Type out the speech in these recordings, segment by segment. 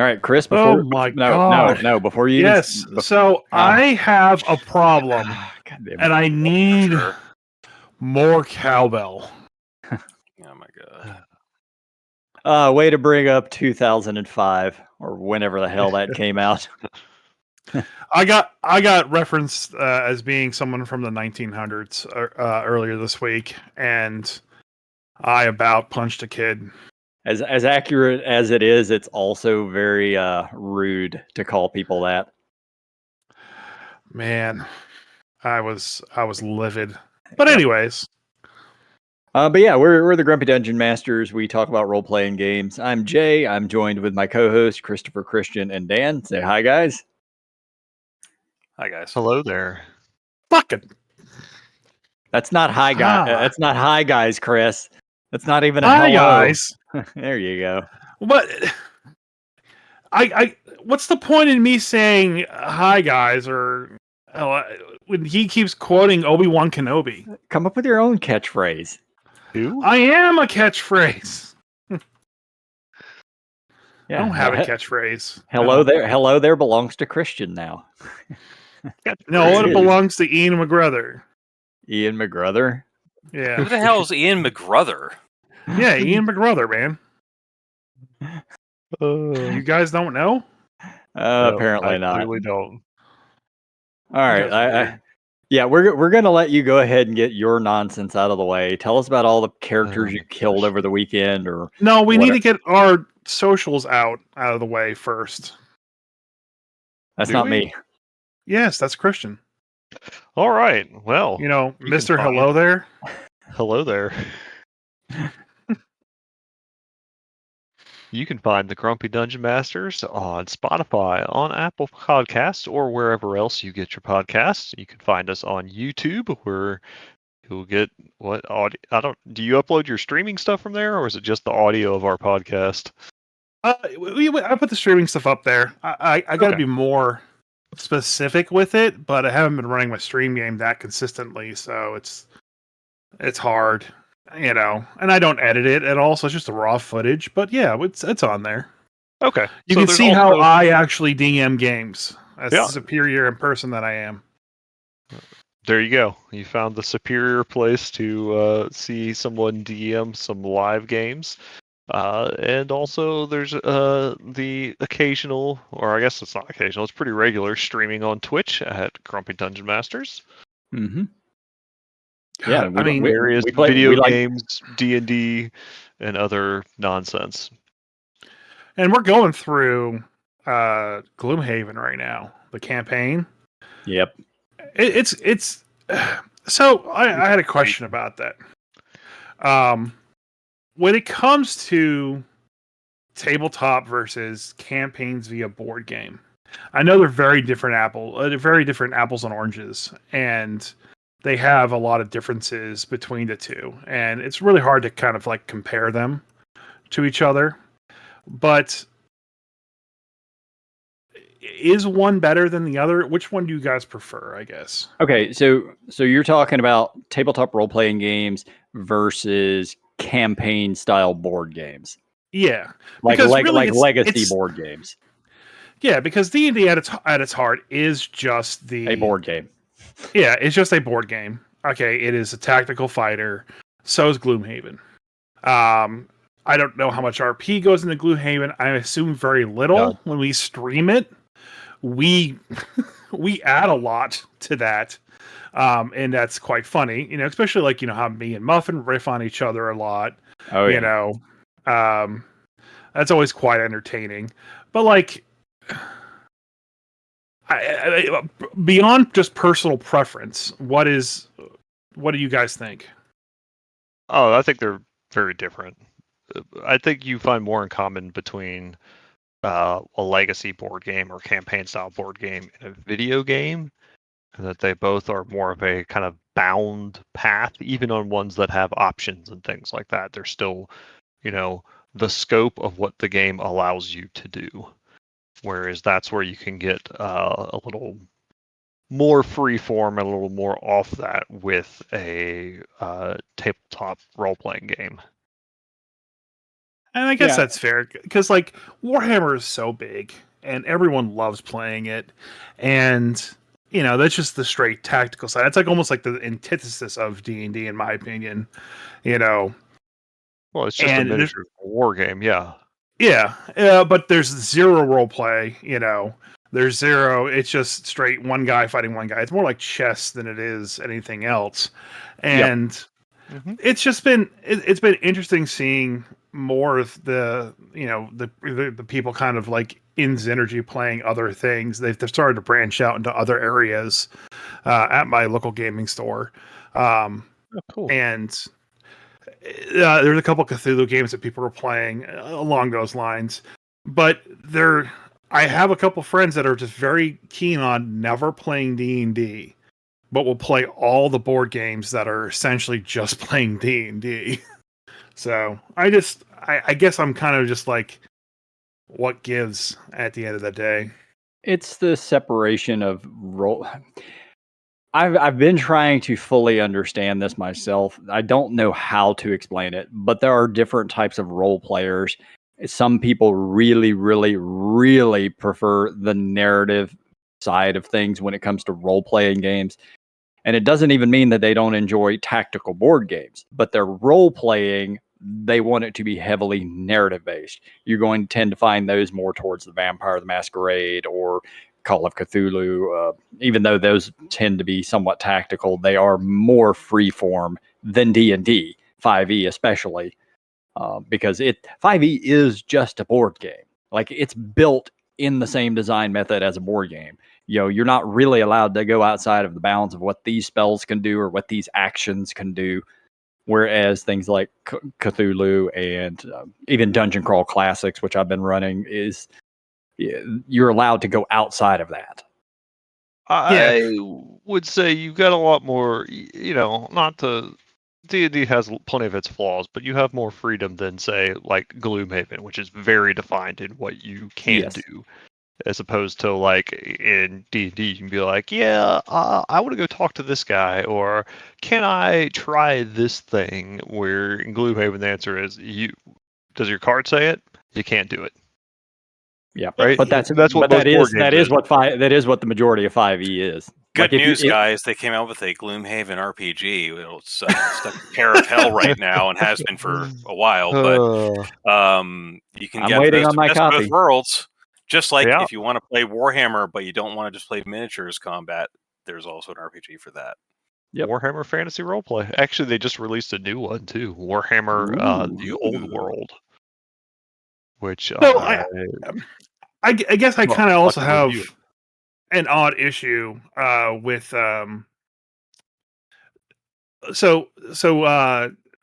All right, Chris. Oh Before my God. no. Before you Yes. even So I have a problem, God damn it. and I need Sure. more cowbell. Oh my God. Way to bring up 2005 or whenever the hell that came out. I got referenced as being someone from the 1900s earlier this week, and I about punched a kid. As accurate as it is, it's also very rude to call people that. Man, I was livid. But Yep. anyways, But yeah, we're the Grumpy Dungeon Masters. We talk about role playing games. I'm Jay. I'm joined with my co-host Christopher, Kristian, and Dan. Say hi, guys. Hi guys. Hello there. fucking That's not hi, guy. Ah. That's not hi, guys, Chris. That's not even a hi hello. guys. There you go. But I what's the point in me saying hi guys or when he keeps quoting Obi-Wan Kenobi? Come up with your own catchphrase. Who? I am a catchphrase. Yeah, I don't have a catchphrase. Hello there. Hello there belongs to Kristian now. No, It it is. belongs to Ian McGrother. Ian McGrother. Yeah. Who the hell is Ian McGrother? Yeah, Ian McGrother, man. You guys don't know? Apparently I not. clearly don't. All right. Yeah, we're gonna let you go ahead and get your nonsense out of the way. Tell us about all the characters you killed over the weekend, or No, we need whatever. to get our socials out of the way first. That's Do not we? me. Yes, that's Kristian. All right. Well, You know, You can Mr. find- Hello there. hello there. You can find the Grumpy Dungeon Masters on Spotify, on Apple Podcasts, or wherever else you get your podcasts. You can find us on YouTube, where you'll get what audio. Do you upload your streaming stuff from there, or is it just the audio of our podcast? I put the streaming stuff up there. I got to Okay. be more specific with it, but I haven't been running my stream game that consistently, so it's hard, you know. And I don't edit it at all, so it's just the raw footage. But yeah, it's on there. Okay. You So can there's see how also- I actually DM games as Yeah. superior in person that I am. There you go. You found the superior place to see someone DM some live games. And also there's the occasional, or I guess it's not occasional, it's pretty regular streaming on Twitch at Grumpy Dungeon Masters. Mm-hmm. Yeah, I mean, Various we play- video we like- games, D&D, and other nonsense. and we're going through Gloomhaven right now, the campaign. Yep. It's so I had a question about that. When it comes to tabletop versus campaigns via board game, I know they're very different apples and oranges, and they have a lot of differences between the two, and it's really hard to kind of like compare them to each other. But is one better than the other? Which one do you guys prefer, I guess? Okay, so you're talking about tabletop role playing games versus campaign style board games, Yeah, like because really legacy it's- board games. Yeah, because D&D at its heart is just A board game. Yeah, it's just a board game. Okay, it is a tactical fighter. So is Gloomhaven. I don't know how much RP goes into Gloomhaven. I assume very little. None. When we stream it, we we add a lot to that. And that's quite funny, you know, especially like, you know, how me and Muffin riff on each other a lot. Oh yeah. You know, that's always quite entertaining. But like, I, beyond just personal preference, what do you guys think? Oh, I think they're very different. I think you find more in common between a legacy board game or campaign style board game and a video game, and that they both are more of a kind of bound path, even on ones that have options and things like that. They're still, you know, the scope of what the game allows you to do. Whereas that's where you can get a little more free form and a little more off that with a tabletop role playing game. And I guess Yeah. that's fair because like Warhammer is so big and everyone loves playing it, and that's just the straight tactical side. It's like almost like the antithesis of D&D in my opinion. You know, Well, it's just a and there's miniature war game, yeah. but there's zero role play. There's zero. It's just straight one guy fighting one guy. It's more like chess than it is anything else, Yep. and Mm-hmm. it's just been it's been interesting seeing more of the people kind of like in Synergy playing other things. They've started to branch out into other areas at my local gaming store, Oh, cool. and there's a couple Cthulhu games that people are playing along those lines. But I have a couple friends that are just very keen on never playing D&D, but will play all the board games that are essentially just playing D&D. So I guess I'm kind of just like, what gives at the end of the day? It's the separation of role. I've been trying to fully understand this myself. I don't know how to explain it, but there are different types of role players. Some people really, really, really prefer the narrative side of things when it comes to role playing games. And it doesn't even mean that they don't enjoy tactical board games, but their role playing, they want it to be heavily narrative based. You're going to tend to find those more towards the Vampire the Masquerade or Call of Cthulhu. Even though those tend to be somewhat tactical, they are more freeform than D&D, 5e especially, because 5e is just a board game. Like it's built in the same design method as a board game. You're not really allowed to go outside of the bounds of what these spells can do or what these actions can do. Whereas things like Cthulhu and even Dungeon Crawl Classics, which I've been running, you're allowed to go outside of that. I would say you've got a lot more, not to... D&D has plenty of its flaws, but you have more freedom than, say, like Gloomhaven, which is very defined in what you can do. As opposed to like in D&D, you can be like, yeah, I want to go talk to this guy, or can I try this thing? Where in Gloomhaven, the answer is, does your card say it? You can't do it. Yeah, right. But that's what that most board games is what the majority of 5e is. Good news, guys! They came out with a Gloomhaven RPG. It's stuck in Pair of Hell right now and has been for a while. But you can get waiting the on my best of copy. both worlds. Just like Yeah. if you want to play Warhammer, but you don't want to just play miniatures combat, there's also an RPG for that. Yep. Warhammer Fantasy Roleplay. Actually, they just released a new one too. Warhammer the Old World. Which I guess I kind of also have review. an odd issue with so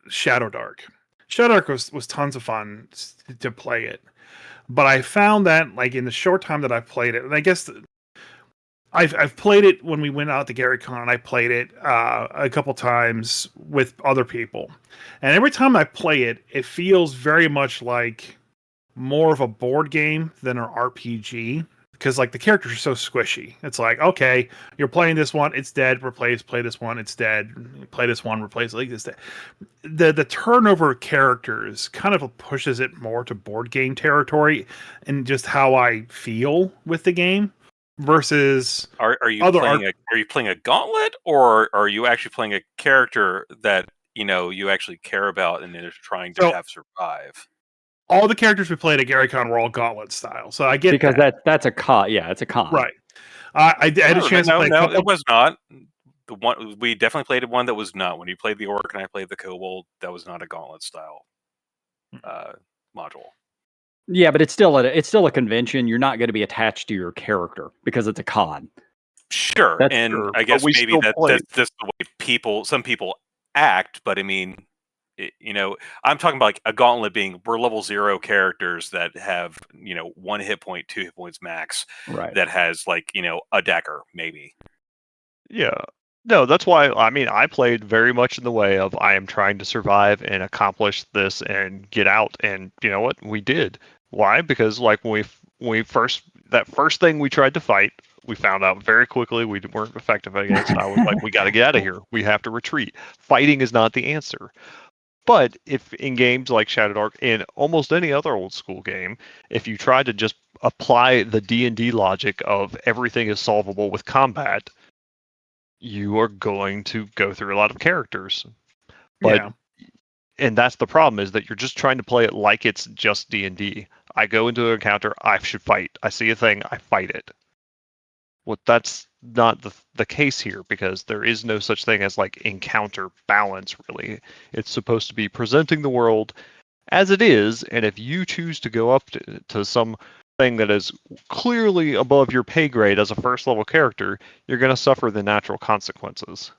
Shadow Dark. Shadow Dark was tons of fun to play it, but I found that like in the short time that I played it, and I guess I've played it when we went out to GaryCon, and I played it a couple times with other people, and every time I play it, it feels very much like more of a board game than an RPG. Because like the characters are so squishy. It's like, okay, you're playing this one, it's dead, replace, play this one, it's dead, play this one, replace, like this. The turnover of characters kind of pushes it more to board game territory and just how I feel with the game versus are you playing a gauntlet, or are you actually playing a character that you actually care about and they're trying to have survive? All the characters we played at GaryCon were all gauntlet style, so I get because that's a con. Yeah, it's a con. Right. I had a chance to play. No, it was not. The one we definitely played one that was not. When you played the orc and I played the kobold, that was not a gauntlet style module. Yeah, but it's still a convention. You're not going to be attached to your character because it's a con. Sure, I guess maybe that's just the way some people act. But I mean, I'm talking about like a gauntlet being we're level 0 characters that have 1 hit point, 2 hit points max. Right. That has like a dagger maybe. Yeah. No, that's why I played very much in the way of I am trying to survive and accomplish this and get out, and you know what? We did. Why? Because like when we first thing we tried to fight, we found out very quickly we weren't effective against. I was like, we got to get out of here. We have to retreat. Fighting is not the answer. But if in games like Shadow Dark and almost any other old school game, if you try to just apply the D&D logic of everything is solvable with combat, you are going to go through a lot of characters. But and that's the problem, is that you're just trying to play it like it's just D&D. I go into an encounter, I should fight. I see a thing, I fight it. Well, that's not the case here, because there is no such thing as like encounter balance, really. It's supposed to be presenting the world as it is, and if you choose to go up to some thing that is clearly above your pay grade as a first level character, you're going to suffer the natural consequences.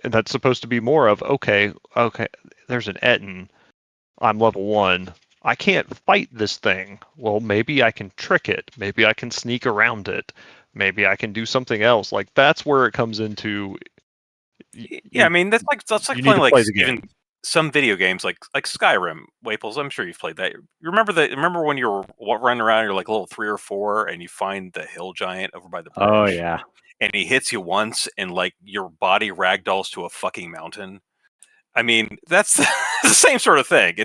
And that's supposed to be more of, okay, there's an Etten, I'm level 1, I can't fight this thing. Well, maybe I can trick it, maybe I can sneak around it, maybe I can do something else. Like, that's where it comes into. Yeah, I mean, that's like playing like even some video games like Skyrim. Waples, I'm sure you've played that. You remember when you were running around, you're like level 3 or 4, and you find the hill giant over by the bridge. Oh yeah. And he hits you once, and like your body ragdolls to a fucking mountain. I mean, that's the same sort of thing.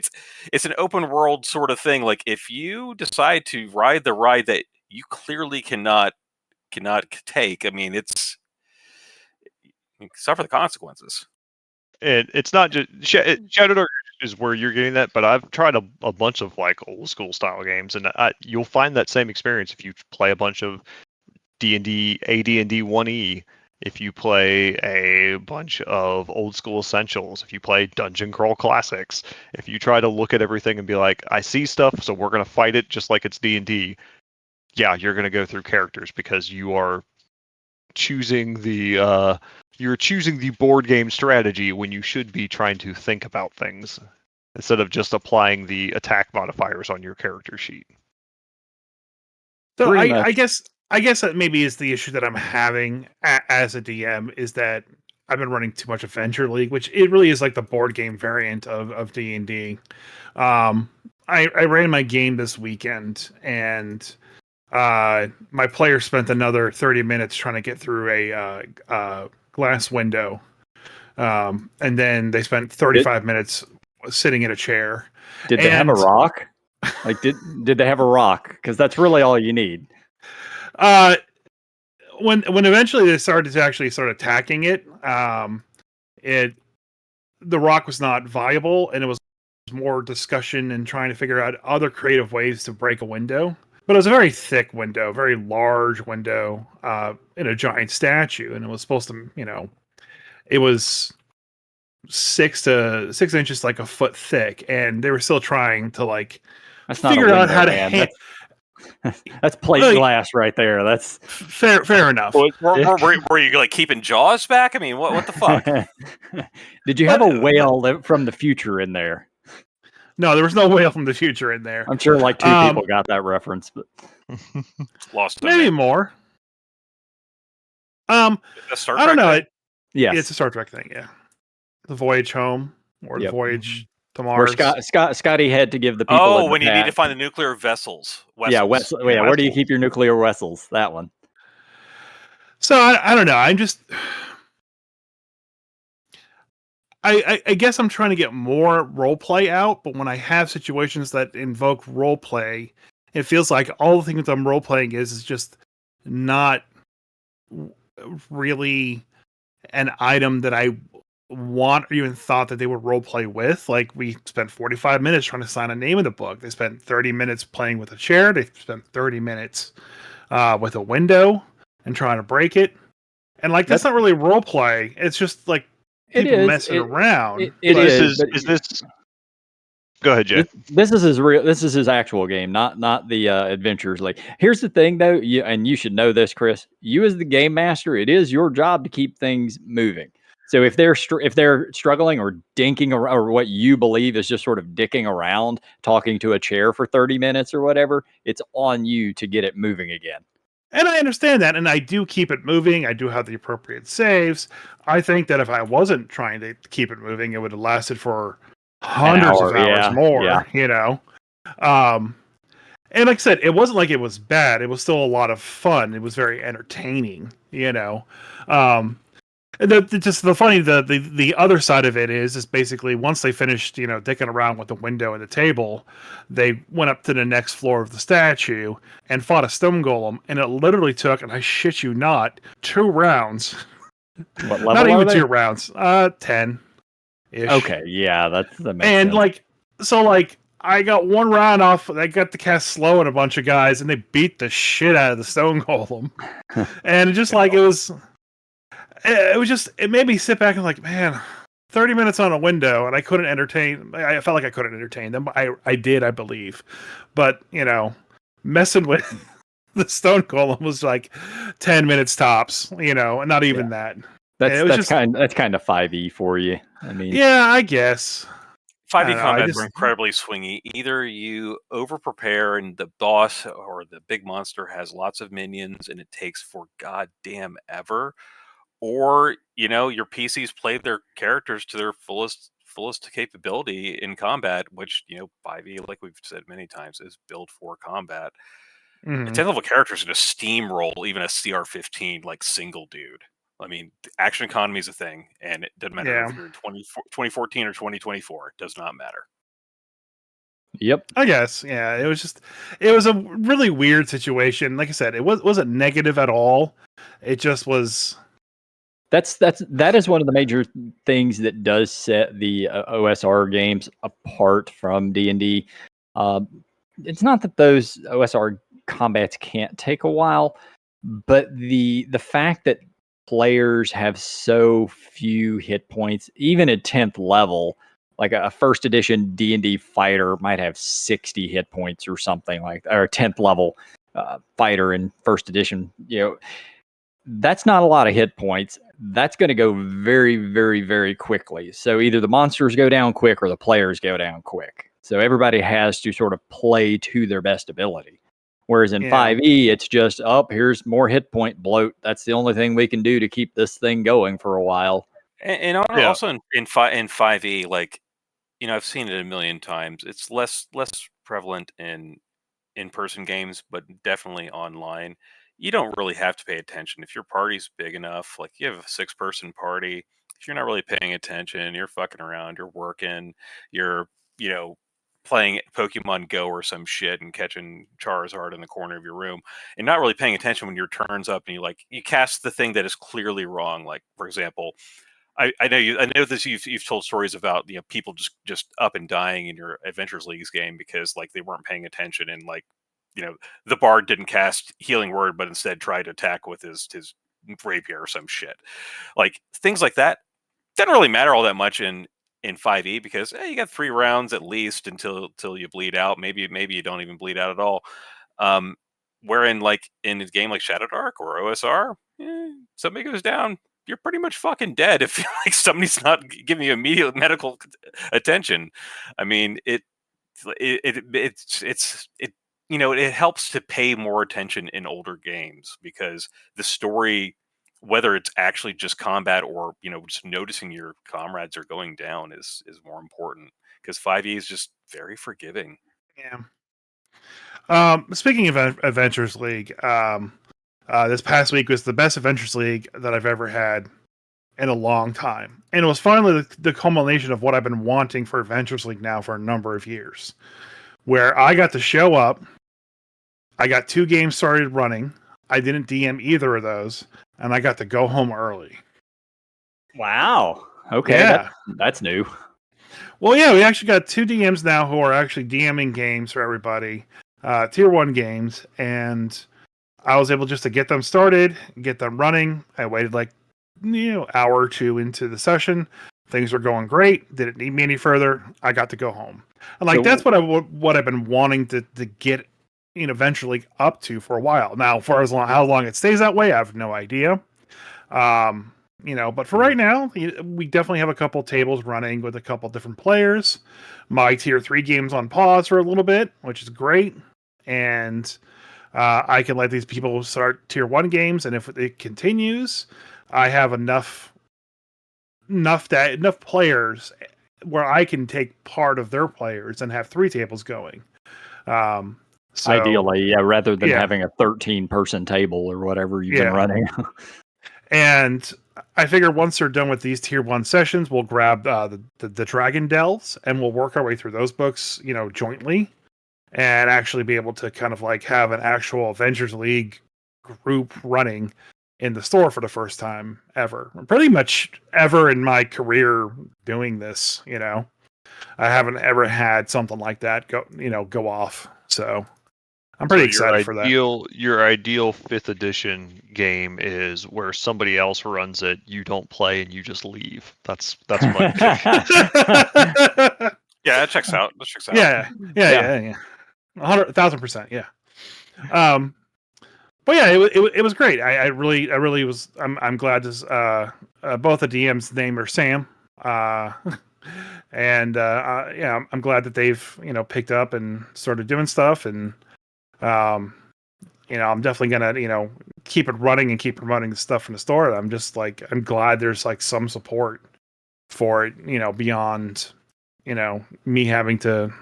It's an open world sort of thing. Like, if you decide to ride the ride that you clearly cannot take, I mean, you suffer the consequences. And it's not just Shadow Dark is where you're getting that, but I've tried a bunch of like old school style games, and you'll find that same experience if you play a bunch of D&D, AD&D 1E, if you play a bunch of old school essentials, if you play Dungeon Crawl Classics, if you try to look at everything and be like, I see stuff, so we're going to fight it just like it's D&D. Yeah, you're going to go through characters, because you are choosing the board game strategy when you should be trying to think about things instead of just applying the attack modifiers on your character sheet. So I guess that maybe is the issue that I'm having as a DM, is that I've been running too much Adventure League, which it really is like the board game variant of D&D. I ran my game this weekend, and my player spent another 30 minutes trying to get through a glass window, and then they spent 35 minutes sitting in a chair. Did they have a rock? Like, did they have a rock? Because that's really all you need. When eventually they started to actually start attacking it, the rock was not viable, and it was more discussion and trying to figure out other creative ways to break a window. But it was a very thick window, very large window, in a giant statue, and it was supposed to, it was 6 inches, like a foot thick, and they were still trying to figure out how to. That's plate glass right there. That's fair enough. Were you like keeping Jaws back? I mean, what the fuck? Did you have a whale from the future in there? No, there was no whale from the future in there. I'm sure like 2 people got that reference, but lost. Maybe more. I don't know. Yes, it's a Star Trek thing. Yeah, the voyage home or the voyage to Mars. Where Scotty had to give the people. Oh, when you need to find the nuclear vessels. Wessels. Yeah, where do you keep your nuclear vessels? That one. So I don't know. I'm just. I guess I'm trying to get more role play out, but when I have situations that invoke role play, it feels like all the things I'm role playing is just not really an item that I want or even thought that they would role play with. Like, we spent 45 minutes trying to sign a name in the book. They spent 30 minutes playing with a chair. They spent 30 minutes with a window and trying to break it. And that's not really role play. It's just like people messing around. Is this? Go ahead, Jeff. This is his real. This is his actual game, not the Adventures League. Here's the thing, though, and you should know this, Chris. You as the game master, it is your job to keep things moving. So if they're struggling or dinking or what you believe is just sort of dicking around, talking to a chair for 30 minutes or whatever, it's on you to get it moving again. And I understand that, and I do keep it moving. I do have the appropriate saves. I think that if I wasn't trying to keep it moving, it would have lasted for hundreds of hours more. And like I said, it wasn't like it was bad. It was still a lot of fun. It was very entertaining, The other side of it is basically once they finished, dicking around with the window and the table, they went up to the next floor of the statue and fought a stone golem, and it literally took, and I shit you not, 2 rounds. What level Not are even they? 2 rounds. 10 ish. Okay, yeah, that makes and sense. I got 1 round off. I got to cast slow on a bunch of guys, and they beat the shit out of the stone golem. And it made me sit back and like, man, 30 minutes on a window, and I couldn't entertain. I felt like I couldn't entertain them. I did, I believe, but messing with the stone golem was like 10 minutes tops. And not even that. That's kind of 5e for you. I mean, yeah, I guess. 5e combats are incredibly swingy. Either you over prepare and the boss or the big monster has lots of minions and it takes for goddamn ever, or your PCs play their characters to their fullest capability in combat, which 5e, like we've said many times, is built for combat. Mm-hmm. A 10th level character is going to steamroll even a CR15 like single dude. I mean, action economy is a thing, and it doesn't matter if you're in 2014 or 2024. It does not matter. Yep. I guess, yeah. It was a really weird situation. Like I said, it wasn't negative at all. It just was. That is one of the major things that does set the OSR games apart from D&D. It's not that those OSR combats can't take a while, but the fact that players have so few hit points, even at 10th level, like a first edition D&D fighter might have 60 hit points or something like that, or a 10th level fighter in first edition, that's not a lot of hit points. That's going to go very, very, very quickly. So either the monsters go down quick or the players go down quick. So everybody has to sort of play to their best ability. Whereas in 5e, it's just, here's more hit point bloat. That's the only thing we can do to keep this thing going for a while. And also in 5e, like, I've seen it a million times. It's less prevalent in in-person games, but definitely online. You don't really have to pay attention. If your party's big enough, like you have a 6-person party, if you're not really paying attention, you're fucking around, you're working, you're, playing Pokemon Go or some shit and catching Charizard in the corner of your room and not really paying attention when your turn's up and you cast the thing that is clearly wrong. Like, for example, I know this. You've told stories about people just up and dying in your Adventures Leagues game because like they weren't paying attention and like the bard didn't cast Healing Word but instead tried to attack with his rapier or some shit. Like things like that doesn't really matter all that much in 5e because you got 3 rounds at least until you bleed out. Maybe you don't even bleed out at all. Wherein like in a game like Shadow Dark or OSR, somebody goes down, you're pretty much fucking dead if like somebody's not giving you immediate medical attention. I mean, it helps to pay more attention in older games because the story, whether it's actually just combat or just noticing your comrades are going down, is more important because 5e is just very forgiving. Yeah. Speaking of Adventures League, this past week was the best Adventures League that I've ever had in a long time. And it was finally the culmination of what I've been wanting for Adventures League now for a number of years. Where I got to show up, I got 2 games started running, I didn't DM either of those, and I got to go home early. Wow. Okay, yeah. That's new. Well, yeah, we actually got 2 DMs now who are actually DMing games for everybody, tier 1 games, and I was able just to get them started, get them running. I waited like hour or 2 into the session. Things were going great. Didn't need me any further. I got to go home, and that's what I've been wanting to get eventually up to for a while now. For how long it stays that way, I have no idea. But for right now, we definitely have a couple tables running with a couple different players. My tier 3 game's on pause for a little bit, which is great. And I can let these people start tier 1 games. And if it continues, I have enough players where I can take part of their players and have 3 tables going. Ideally, rather than having a 13-person table or whatever you've been running. And I figure once they're done with these tier 1 sessions, we'll grab the Dragon Delves and we'll work our way through those books, jointly, and actually be able to kind of like have an actual Avengers League group running in the store for the first time ever. Pretty much ever in my career doing this, I haven't ever had something like that go off. So I'm pretty excited for that. Your ideal 5th edition game is where somebody else runs it, you don't play, and you just leave. That's my pick. Yeah, that checks out. Yeah. 100,000%. Yeah. But yeah, it was great. I really was. I'm glad to. Both the DMs' name are Sam. And yeah, I'm glad that they've picked up and started doing stuff, and I'm definitely gonna keep it running and keep promoting the stuff in the store. I'm glad there's like some support for it, beyond me having to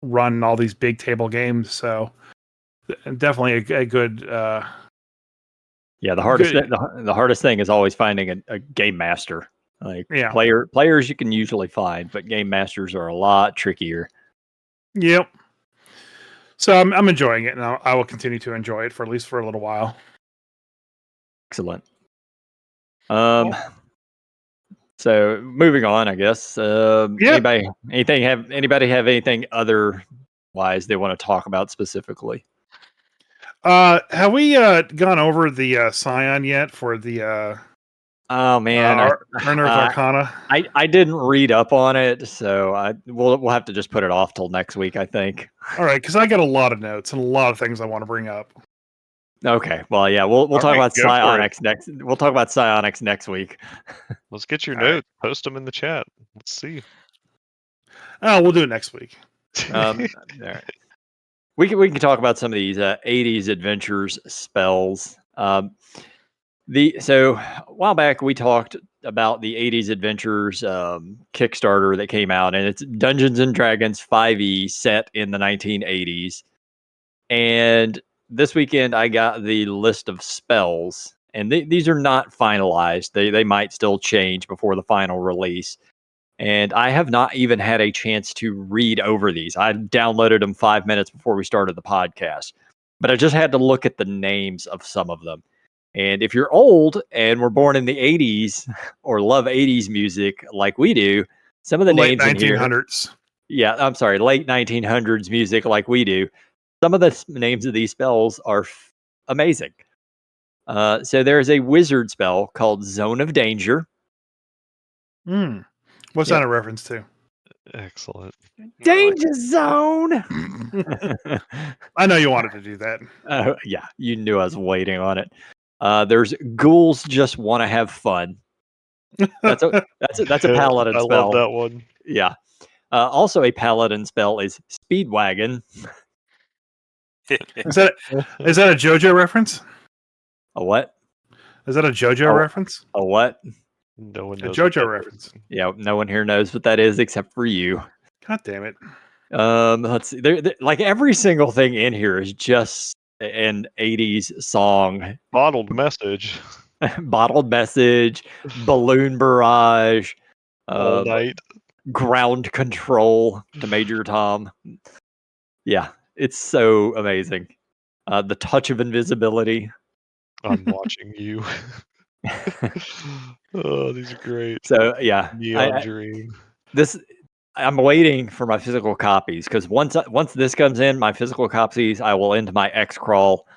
run all these big table games. So definitely a good. Yeah, the hardest thing is always finding a game master. Like players you can usually find, but game masters are a lot trickier. Yep. So I'm enjoying it, and I will continue to enjoy it for at least for a little while. Excellent. So moving on, I guess. Anybody have anything otherwise they want to talk about specifically? Have we gone over the Scion yet for the oh man, Unearth Arcana? I didn't read up on it, so we'll have to just put it off till next week, I think. All right, because I got a lot of notes and a lot of things I want to bring up. Okay, well, yeah, we'll talk about psionics next. We'll talk about psionics next week. Let's get your notes. Right. Post them in the chat. Let's see. Oh, we'll do it next week. All right. We can talk about some of these 80s adventures spells. So a while back we talked about the 80s adventures Kickstarter that came out, and it's Dungeons and Dragons 5e set in the 1980s. And this weekend I got the list of spells, and these are not finalized. They might still change before the final release. And I have not even had a chance to read over these. I downloaded them 5 minutes before we started the podcast, but I just had to look at the names of some of them. And if you're old and were born in the 80s or love 80s music like we do, some of the late names 1900s. Yeah, I'm sorry, late 1900s music like we do. Some of the names of these spells are amazing. So there's a wizard spell called Zone of Danger. What's that a reference to? Excellent. Danger Zone! I know you wanted to do that. Yeah, you knew I was waiting on it. There's Ghouls Just Want to Have Fun. That's a paladin spell. I love that one. Yeah. Also a paladin spell is Speedwagon. Is that a JoJo reference? A what? Is that a JoJo reference? A what? No one knows. A JoJo reference. Yeah, no one here knows what that is except for you. God damn it. Let's see. Like every single thing in here is just an 80s song. Bottled Message. Bottled Message, Balloon Barrage, All Night. Ground Control to Major Tom. Yeah, it's so amazing. The Touch of Invisibility. I'm watching you. Oh, these are great. So yeah, Neon Dream. I'm waiting for my physical copies because once this comes in, my physical copies, I will end my X-Crawl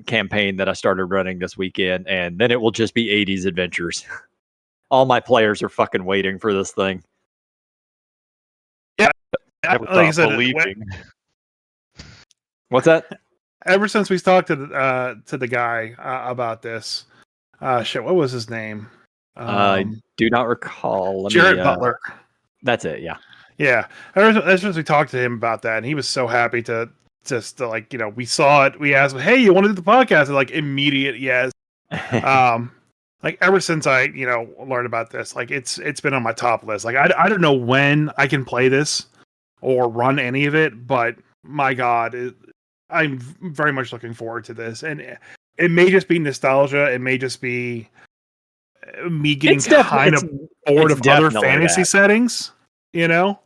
campaign that I started running this weekend, and then it will just be 80s adventures. All my players are fucking waiting for this thing. Yeah, like I said, believing. What's that? Ever since we talked to the guy about this, what was his name? Do not recall. Jared Butler. That's it. Yeah. Yeah. Ever since we talked to him about that, and he was so happy to just we saw it. We asked him, "Hey, you want to do the podcast?" And like immediate yes. Like ever since I learned about this, like it's been on my top list. Like I don't know when I can play this or run any of it, but my God, I'm very much looking forward to this. And it may just be nostalgia. It may just be me getting kind of bored of other fantasy settings, you know?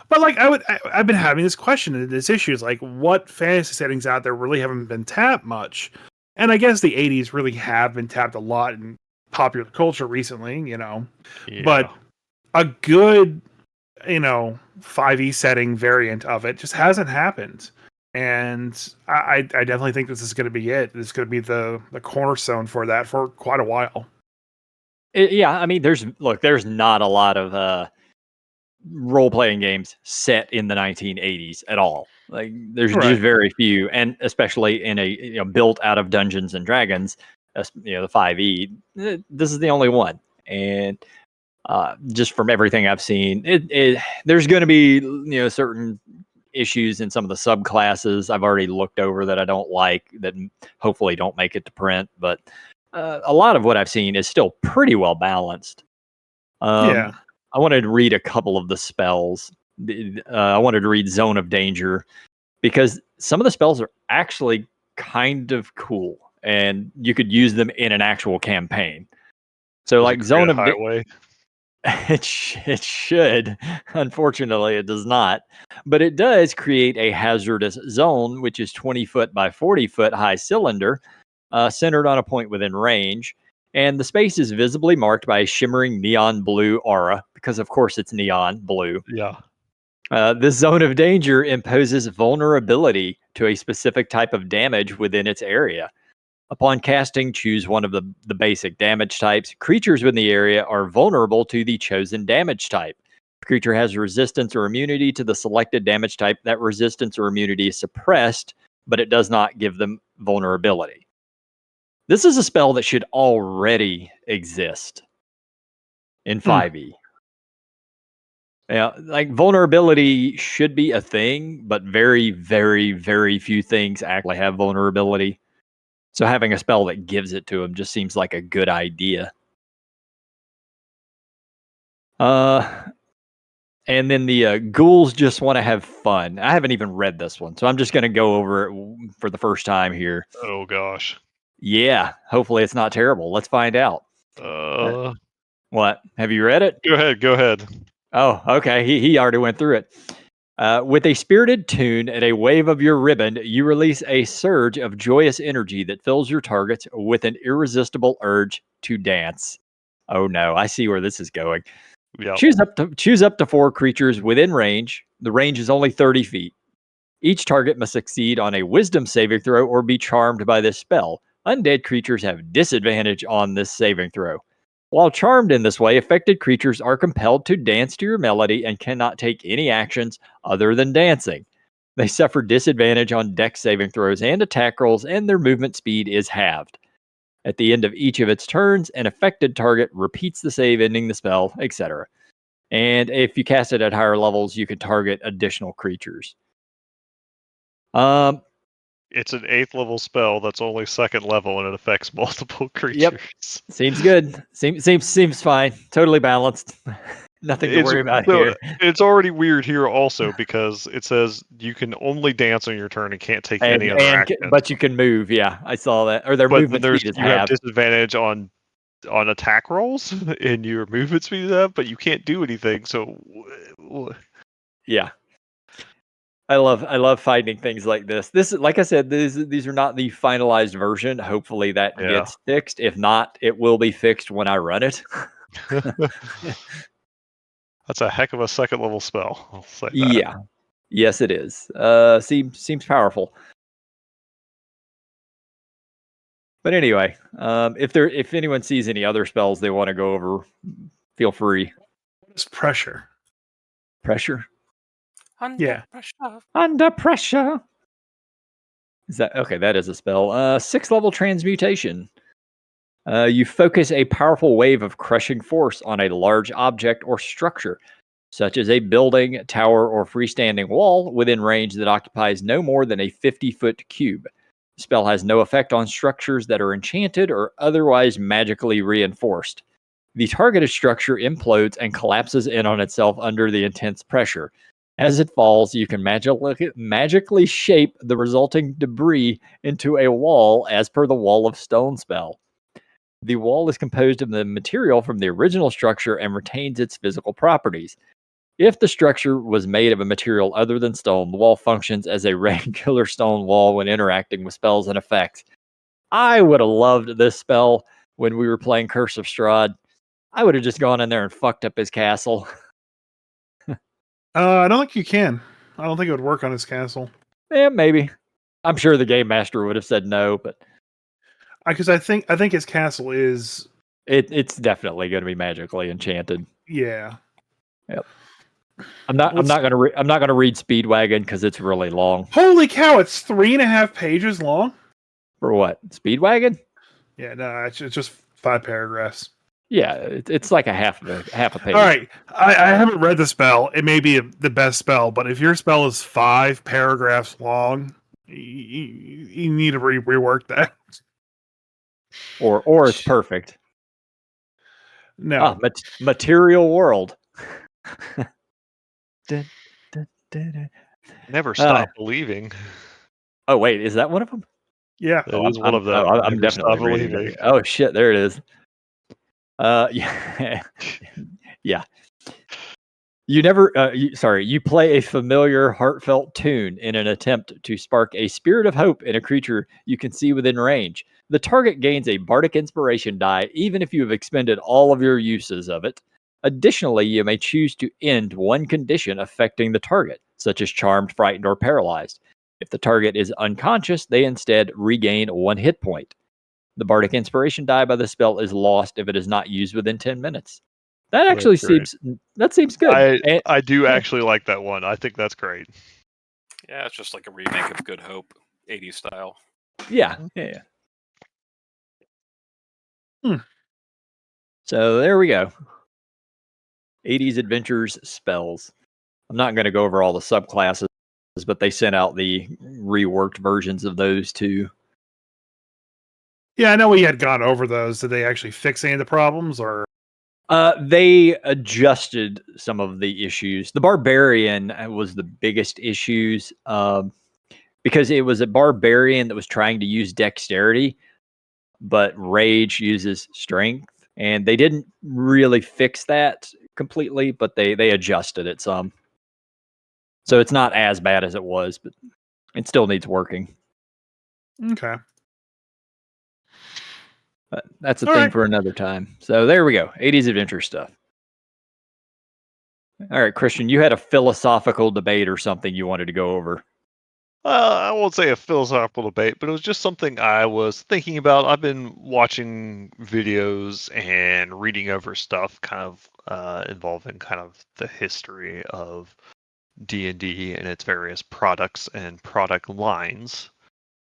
But like I've been having this question and this issue is like, what fantasy settings out there really haven't been tapped much? And I guess the 80s really have been tapped a lot in popular culture recently, you know. Yeah. But a good, 5e setting variant of it just hasn't happened. And I definitely think this is going to be it. This is going to be the cornerstone for that for quite a while. Yeah, I mean, there's not a lot of role-playing games set in the 1980s at all. Like, there's just very few, and especially in a built out of Dungeons and Dragons, the 5e. This is the only one, and just from everything I've seen, there's going to be certain issues in some of the subclasses I've already looked over that I don't like, that hopefully don't make it to print, but a lot of what I've seen is still pretty well balanced. I wanted to read a couple of the spells. I wanted to read Zone of Danger because some of the spells are actually kind of cool and you could use them in an actual campaign. So like Zone of Danger, it should. Unfortunately, it does not. But it does create a hazardous zone, which is 20 foot by 40 foot high cylinder, centered on a point within range. And the space is visibly marked by a shimmering neon blue aura, because of course it's neon blue. Yeah. This Zone of Danger imposes vulnerability to a specific type of damage within its area. Upon casting, choose one of the basic damage types. Creatures within the area are vulnerable to the chosen damage type. The creature has resistance or immunity to the selected damage type. That resistance or immunity is suppressed, but it does not give them vulnerability. This is a spell that should already exist in 5e. Yeah, like vulnerability should be a thing, but very, very, very few things actually have vulnerability. So having a spell that gives it to him just seems like a good idea. And then the Ghouls just want to have fun. I haven't even read this one, so I'm just going to go over it for the first time here. Oh, gosh. Yeah, hopefully it's not terrible. Let's find out. What? Have you read it? Go ahead. Oh, okay. He already went through it. With a spirited tune and a wave of your ribbon, you release a surge of joyous energy that fills your targets with an irresistible urge to dance. Oh no, I see where this is going. Yep. Choose up to 4 creatures within range. The range is only 30 feet. Each target must succeed on a wisdom saving throw or be charmed by this spell. Undead creatures have disadvantage on this saving throw. While charmed in this way, affected creatures are compelled to dance to your melody and cannot take any actions other than dancing. They suffer disadvantage on dex saving throws and attack rolls, and their movement speed is halved. At the end of each of its turns, an affected target repeats the save, ending the spell, etc. And if you cast it at higher levels, you can target additional creatures. It's an 8th level spell that's only 2nd level and it affects multiple creatures. Yep. Seems good. Seems fine. Totally balanced. Nothing to worry about here. It's already weird here also because it says you can only dance on your turn and can't take any other action. But you can move. Yeah, I saw that. Or their movement speed is half. You have disadvantage on attack rolls and your movement speed is up, but you can't do anything. So yeah. I love finding things like this. This, like I said, these are not the finalized version. Hopefully that gets fixed. If not, it will be fixed when I run it. That's a heck of a 2nd level spell. I'll say that. Yeah. Yes, it is. Seems powerful. But anyway, if anyone sees any other spells they want to go over, feel free. What is pressure? Pressure? Under pressure. Under pressure. Is that okay? That is a spell. 6th level transmutation. You focus a powerful wave of crushing force on a large object or structure, such as a building, tower, or freestanding wall within range that occupies no more than a 50-foot cube. The spell has no effect on structures that are enchanted or otherwise magically reinforced. The targeted structure implodes and collapses in on itself under the intense pressure. As it falls, you can magically shape the resulting debris into a wall as per the Wall of Stone spell. The wall is composed of the material from the original structure and retains its physical properties. If the structure was made of a material other than stone, the wall functions as a regular stone wall when interacting with spells and effects. I would have loved this spell when we were playing Curse of Strahd. I would have just gone in there and fucked up his castle. I don't think you can. I don't think it would work on his castle. Yeah, maybe. I'm sure the game master would have said no, but because I think his castle is it's definitely going to be magically enchanted. Yeah. Yep. I'm not gonna read Speedwagon because it's really long. Holy cow! It's 3.5 pages long. For what? Speedwagon? Yeah, no, it's just 5 paragraphs. Yeah, it's like a half a page. All right, I haven't read the spell. It may be the best spell, but if your spell is 5 paragraphs long, you need to rework that. Or it's perfect. No. Material world. Never stop believing. Oh wait, is that one of them? Yeah, it is one of them. I'm definitely reading it. Oh shit, there it is. Yeah, yeah. You play a familiar, heartfelt tune in an attempt to spark a spirit of hope in a creature you can see within range. The target gains a bardic inspiration die, even if you have expended all of your uses of it. Additionally, you may choose to end one condition affecting the target, such as charmed, frightened, or paralyzed. If the target is unconscious, they instead regain 1 hit point. The bardic inspiration die by the spell is lost if it is not used within 10 minutes. That actually seems good. I do actually like that one. I think that's great. Yeah, it's just like a remake of Good Hope, 80s style. Yeah. So there we go. 80s adventures spells. I'm not going to go over all the subclasses, but they sent out the reworked versions of those too. Yeah, I know we had gone over those. Did they actually fix any of the problems, or? They adjusted some of the issues. The barbarian was the biggest issues because it was a barbarian that was trying to use dexterity, but rage uses strength, and they didn't really fix that completely, but they adjusted it some. So it's not as bad as it was, but it still needs working. Okay. But that's a thing for another time. So there we go. 80s adventure stuff. All right, Kristian, you had a philosophical debate or something you wanted to go over. I won't say a philosophical debate, but it was just something I was thinking about. I've been watching videos and reading over stuff kind of involving kind of the history of D&D and its various products and product lines.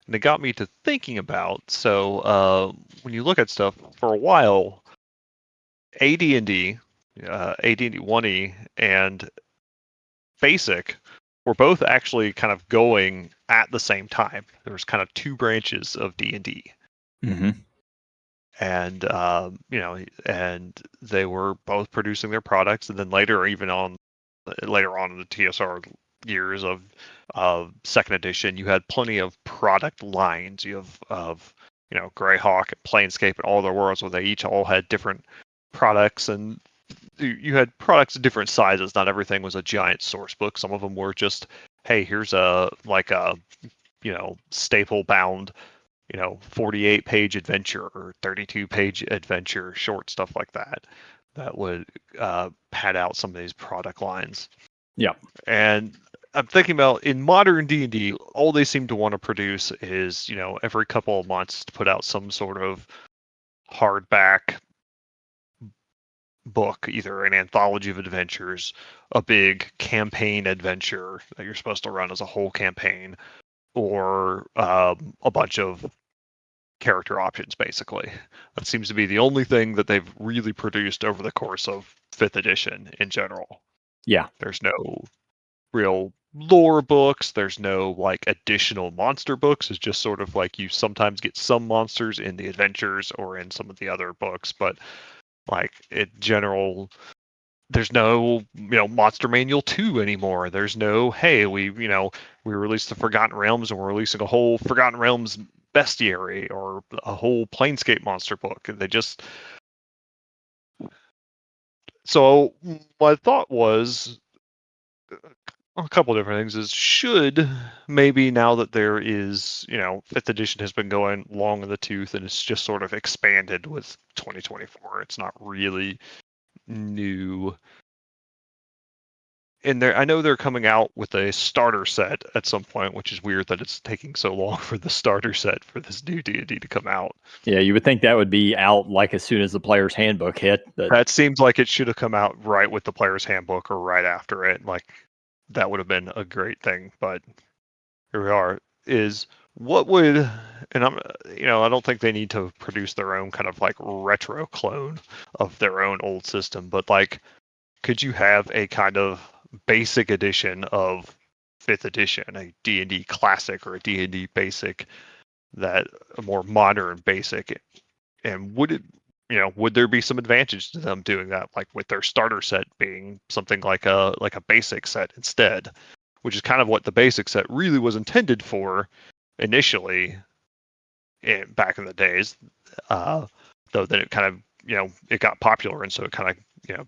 And it got me to thinking about, so when you look at stuff, for a while, AD&D, AD&D 1E, and Basic were both actually kind of going at the same time. There was kind of 2 branches of D&D. Mm-hmm. And, and they were both producing their products. And then later on in the TSR years of 2nd edition, you had plenty of product lines. You have Greyhawk and Planescape and all their worlds where they each all had different products, and you had products of different sizes. Not everything was a giant source book. Some of them were just, hey, here's a staple bound 48-page adventure or 32-page adventure, short stuff like that would pad out some of these product lines. Yeah. And I'm thinking about, in modern D&D, all they seem to want to produce is, every couple of months to put out some sort of hardback book, either an anthology of adventures, a big campaign adventure that you're supposed to run as a whole campaign, or a bunch of character options, basically. That seems to be the only thing that they've really produced over the course of 5th edition in general. Yeah. There's no real lore books. There's no additional monster books. It's just sort of like you sometimes get some monsters in the adventures or in some of the other books, but in general, there's no Monster Manual 2 anymore. There's no, hey, we released the Forgotten Realms and we're releasing a whole Forgotten Realms bestiary or a whole Planescape monster book. They just... So my thought was a couple different things is should maybe now that there is, 5th edition has been going long in the tooth and it's just sort of expanded with 2024. It's not really new. And I know they're coming out with a starter set at some point, which is weird that it's taking so long for the starter set for this new D&D to come out. Yeah, you would think that would be out like as soon as the player's handbook hit. But that seems like it should have come out right with the player's handbook or right after it. Like that would have been a great thing. But here we are. Is what would, and I'm, I don't think they need to produce their own kind of like retro clone of their own old system, but like, could you have a kind of basic edition of 5th edition, a D&D classic or a D&D basic, that a more modern basic, and would it, would there be some advantage to them doing that, like with their starter set being something like a basic set instead, which is kind of what the basic set really was intended for initially back in the days, though then it kind of, it got popular and so it kind of,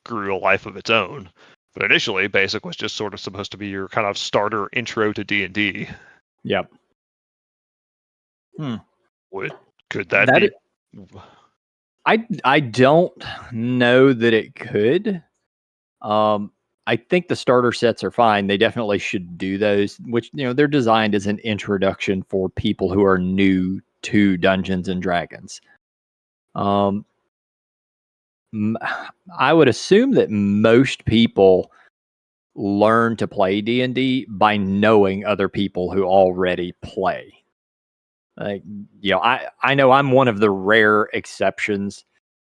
grew a life of its own. But initially, basic was just sort of supposed to be your kind of starter intro to D&D. Yep. Could that be? I don't know that it could. I think the starter sets are fine. They definitely should do those, which, they're designed as an introduction for people who are new to Dungeons and Dragons. I would assume that most people learn to play D&D by knowing other people who already play. Like, I know I'm one of the rare exceptions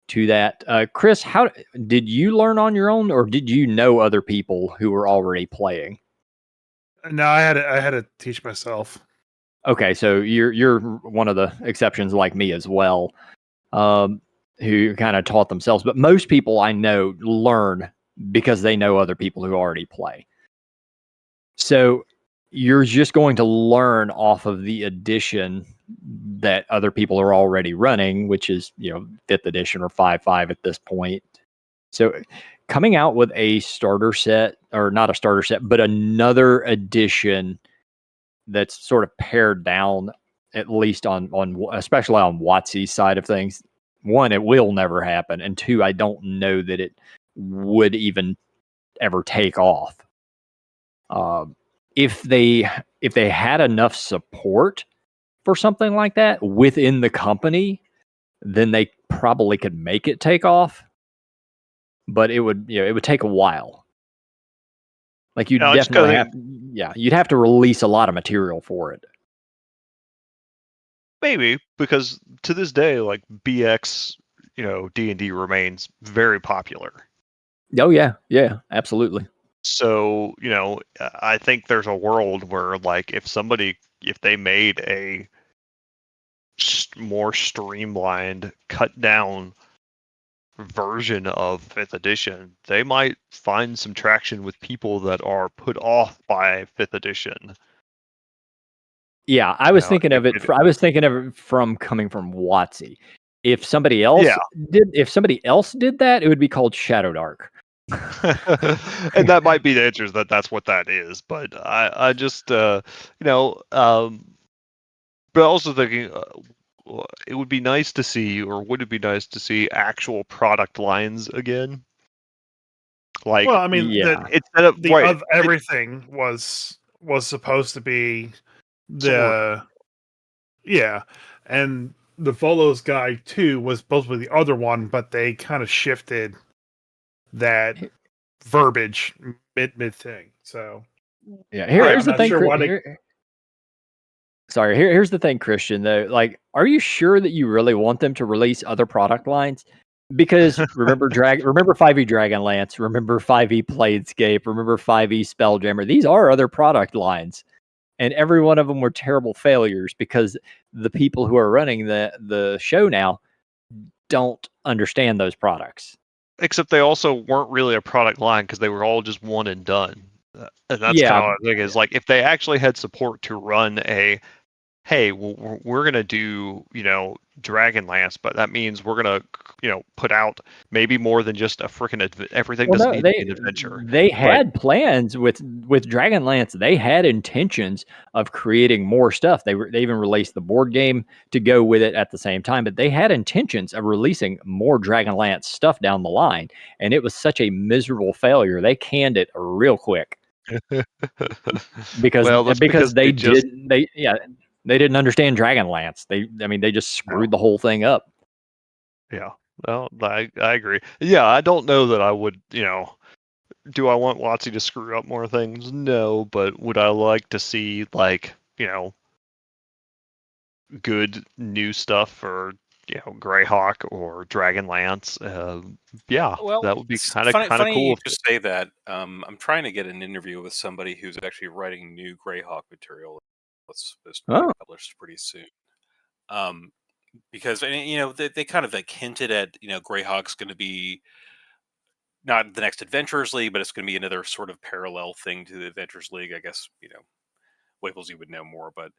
to that. Chris, how did you learn on your own, or did you know other people who were already playing? No, I had to teach myself. Okay, so you're one of the exceptions, like me as well, who kind of taught themselves. But most people I know learn because they know other people who already play. So you're just going to learn off of the edition that other people are already running, which is, 5th edition or 5.5 at this point. So coming out with a starter set, or not a starter set, but another edition that's sort of pared down, at least on especially on WotC's side of things. One, it will never happen, and two, I don't know that it would even ever take off. If they had enough support for something like that within the company, then they probably could make it take off. But it would take a while. Like you'd you'd have to release a lot of material for it. Maybe, because to this day, like BX, D&D remains very popular. Oh yeah, absolutely. So, I think there's a world where, like, if they made a more streamlined, cut down version of 5th edition, they might find some traction with people that are put off by 5th edition. Yeah, I was thinking of it from coming from WotC. If somebody else did that, it would be called Shadow Dark. And that might be the answer, that's what that is. But I just but also thinking it would be nice to see, or would it be nice to see actual product lines again? Like, well, I mean, instead of everything was supposed to be the and the Volo's Guide 2 was supposed to be the other one, but they kind of shifted that verbiage mid thing. So here's the thing. Here's the thing, Kristian, though. Like, are you sure that you really want them to release other product lines? Because remember 5e Dragonlance, remember 5e Planescape, remember 5e Spelljammer. These are other product lines. And every one of them were terrible failures because the people who are running the show now don't understand those products. Except they also weren't really a product line because they were all just one and done. And that's kind of what I think is, like, if they actually had support to run a hey, well, we're going to do, Dragonlance, but that means we're going to, put out maybe more than just a freaking everything Well, doesn't no, need to be an adventure. they had plans with Dragonlance. They had intentions of creating more stuff. They even released the board game to go with it at the same time. But they had intentions of releasing more Dragonlance stuff down the line, and it was such a miserable failure. They canned it real quick because Well, that's because they didn't understand Dragonlance. They just screwed the whole thing up. Yeah. Well, I agree. Yeah, I don't know that I would, do I want WotC to screw up more things? No, but would I like to see good new stuff for Greyhawk or Dragonlance? Yeah, Well, that would be it's kind of funny cool. you just say that. I'm trying to get an interview with somebody who's actually writing new Greyhawk material that's supposed to be published pretty soon. Because they kind of like hinted at Greyhawk's going to be not the next Adventurers League, but it's going to be another sort of parallel thing to the Adventurers League. I guess Wavels, you would know more, but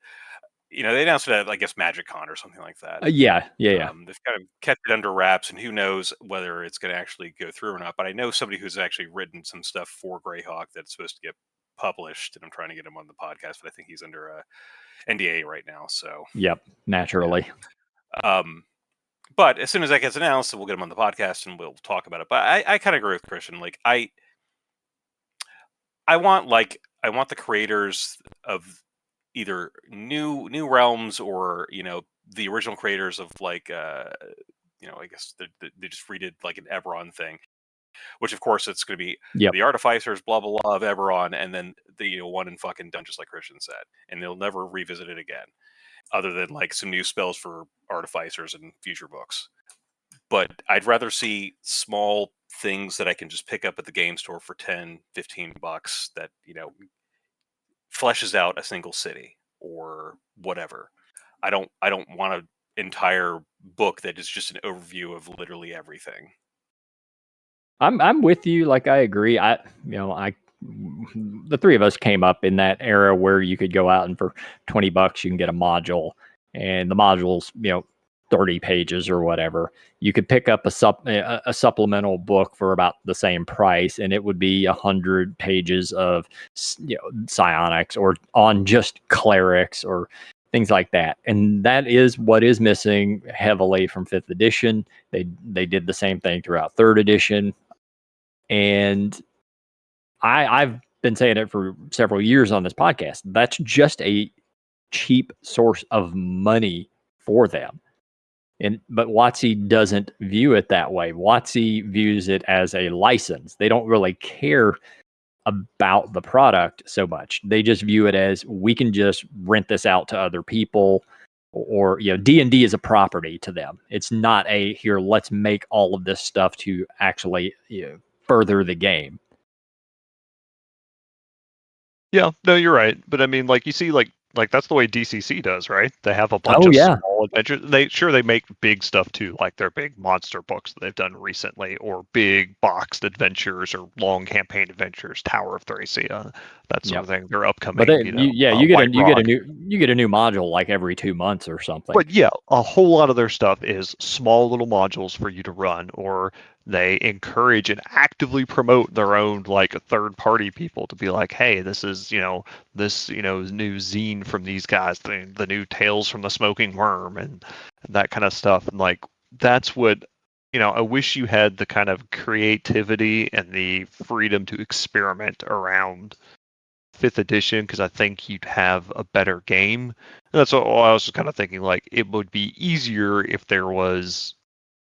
they announced it at, I guess, MagicCon or something like that. Yeah. They've kind of kept it under wraps, and who knows whether it's going to actually go through or not. But I know somebody who's actually written some stuff for Greyhawk that's supposed to get published, and I'm trying to get him on the podcast, but I think he's under a NDA right now. So, yep, naturally. Yeah. But as soon as that gets announced, we'll get him on the podcast and we'll talk about it. But I kind of agree with Kristian. Like I want the creators of either new realms or the original creators of I guess they just redid like an Eberron thing, which of course it's going to be the Artificers, blah blah blah of Eberron, and then the one in fucking Dungeons, like Kristian said, and they'll never revisit it again, other than like some new spells for Artificers and future books. But I'd rather see small things that I can just pick up at the game store for $10, $15 that fleshes out a single city or whatever. I don't want an entire book that is just an overview of literally everything. I'm with you. Like, I agree. The three of us came up in that era where you could go out and for $20 you can get a module, and the module's 30 pages or whatever. You could pick up a supplemental book for about the same price, and it would be 100 pages of psionics or on just clerics or things like that. And that is what is missing heavily from 5th edition. They did the same thing throughout 3rd edition. And I've been saying it for several years on this podcast. That's just a cheap source of money for them. But WotC doesn't view it that way. WotC views it as a license. They don't really care about the product so much. They just view it as, we can just rent this out to other people, or D&D is a property to them. It's not a, here, let's make all of this stuff to actually further the game. Yeah, no, you're right. But I mean, like, you see, like that's the way DCC does, right? They have a bunch of small adventures. They make big stuff too, like their big monster books that they've done recently, or big boxed adventures or long campaign adventures, Tower of Thracia, that sort of thing. They're upcoming. But you get a new module like every 2 months or something. But yeah, a whole lot of their stuff is small little modules for you to run, or they encourage and actively promote their own like third party people to be like, hey, this is this new zine from these guys, the new Tales from the Smoking Worm, and that kind of stuff. And like, that's what I wish you had the kind of creativity and the freedom to experiment around 5th edition, because I think you'd have a better game. And that's what I was kind of thinking, like, it would be easier if there was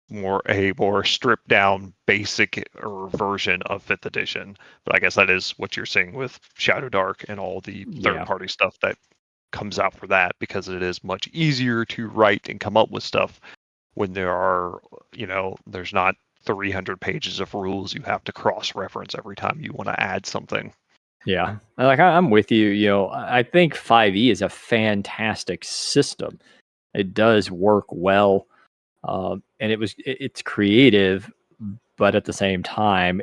a more stripped down basic version of 5th edition. But I guess that is what you're seeing with Shadow Dark and all the third party stuff that comes out for that, because it is much easier to write and come up with stuff when there are there's not 300 pages of rules you have to cross reference every time you want to add something. Yeah, like, I'm with you. I think 5e is a fantastic system. It does work well. And it's creative, but at the same time,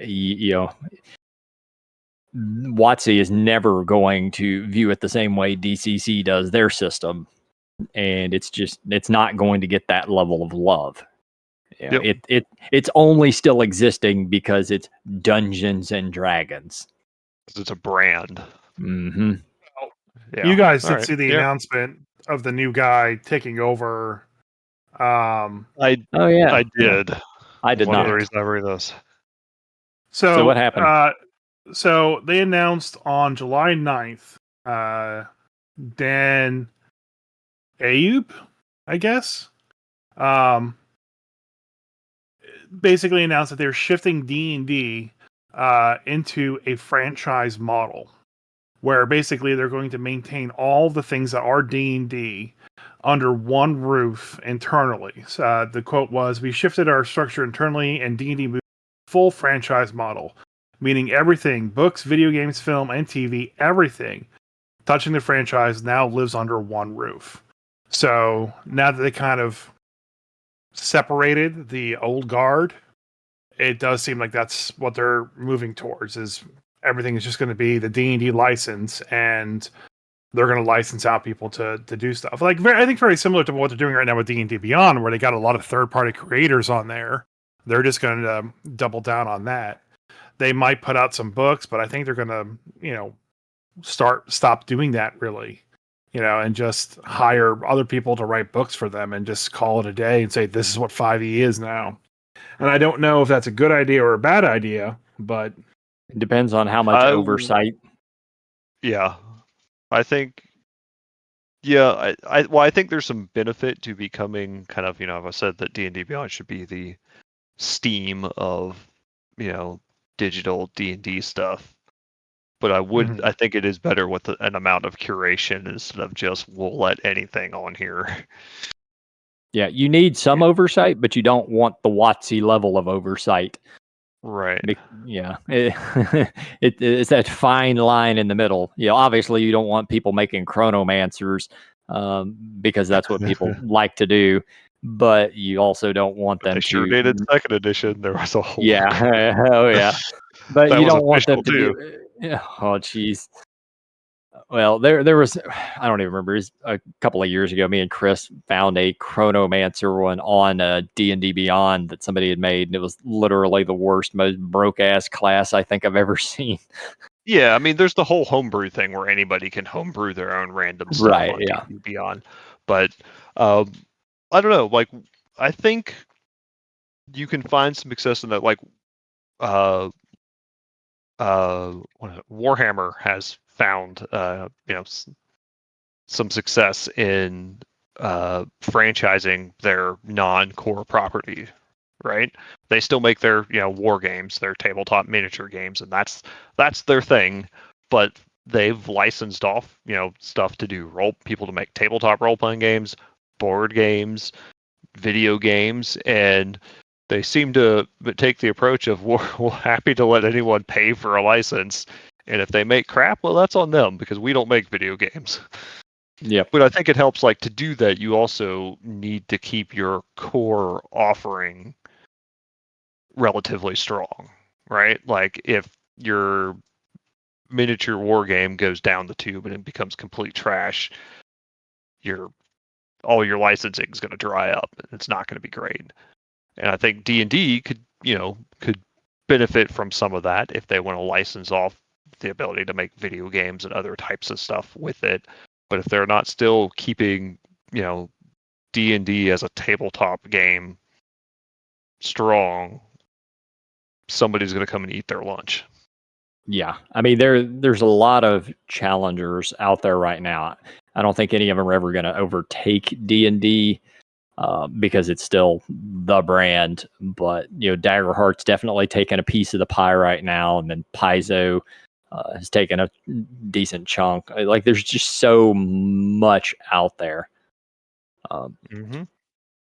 WotC is never going to view it the same way DCC does their system. and it's not going to get that level of love. You know, it's only still existing because it's Dungeons and Dragons. It's a brand. Mm-hmm. Yeah. You guys did see the announcement of the new guy taking over. I did. I did One not. of the reasons I read this. So what happened? So they announced on July 9th, Dan Ayub, I guess, basically announced that they're shifting D&D into a franchise model, where basically they're going to maintain all the things that are D&D under one roof internally. The quote was, "We shifted our structure internally, and D&D moved to a full franchise model, meaning everything, books, video games, film, and TV, everything touching the franchise now lives under one roof." So now that they kind of separated the old guard, it does seem like that's what they're moving towards, is everything is just going to be the D&D license, and they're going to license out people to do stuff. Like, I think very similar to what they're doing right now with D&D Beyond, where they got a lot of third-party creators on there. They're just going to double down on that. They might put out some books, but I think they're going to, stop doing that, really. And just hire other people to write books for them and just call it a day and say, this is what 5e is now. And I don't know if that's a good idea or a bad idea, but it depends on how much oversight. Yeah. I think, I think there's some benefit to becoming kind of, I've said that D&D Beyond should be the Steam of, digital D&D stuff. But I think it is better with an amount of curation instead of just, we'll let anything on here. Yeah, you need some oversight, but you don't want the WotC level of oversight. Right. Yeah. It's that fine line in the middle. Obviously you don't want people making chronomancers because that's what people like to do. But you also don't want them they sure did in second edition. There was a whole oh yeah. But you don't want them to do. Oh jeez. Well, there was, I don't even remember, it was a couple of years ago, me and Chris found a Chronomancer one on D&D Beyond that somebody had made, and it was literally the worst, most broke-ass class I think I've ever seen. Yeah, I mean, there's the whole homebrew thing where anybody can homebrew their own random stuff on D&D Beyond. But I don't know, like, I think you can find some success in that, like, Warhammer has found some success in franchising their non-core property, right? They still make their war games, their tabletop miniature games, and that's their thing, but they've licensed off stuff to do people to make tabletop role-playing games, board games, video games, and they seem to take the approach of we're happy to let anyone pay for a license, and if they make crap, well, that's on them because we don't make video games. Yeah, but I think it helps. Like, to do that, you also need to keep your core offering relatively strong, right? Like, if your miniature war game goes down the tube and it becomes complete trash, all your licensing is going to dry up, and it's not going to be great. And I think D&D could benefit from some of that if they want to license off the ability to make video games and other types of stuff with it. But if they're not still keeping, D&D as a tabletop game strong, somebody's going to come and eat their lunch. Yeah, I mean, there's a lot of challengers out there right now. I don't think any of them are ever going to overtake D&D. Because it's still the brand, but Daggerheart's definitely taken a piece of the pie right now, and then Paizo has taken a decent chunk. Like, there's just so much out there.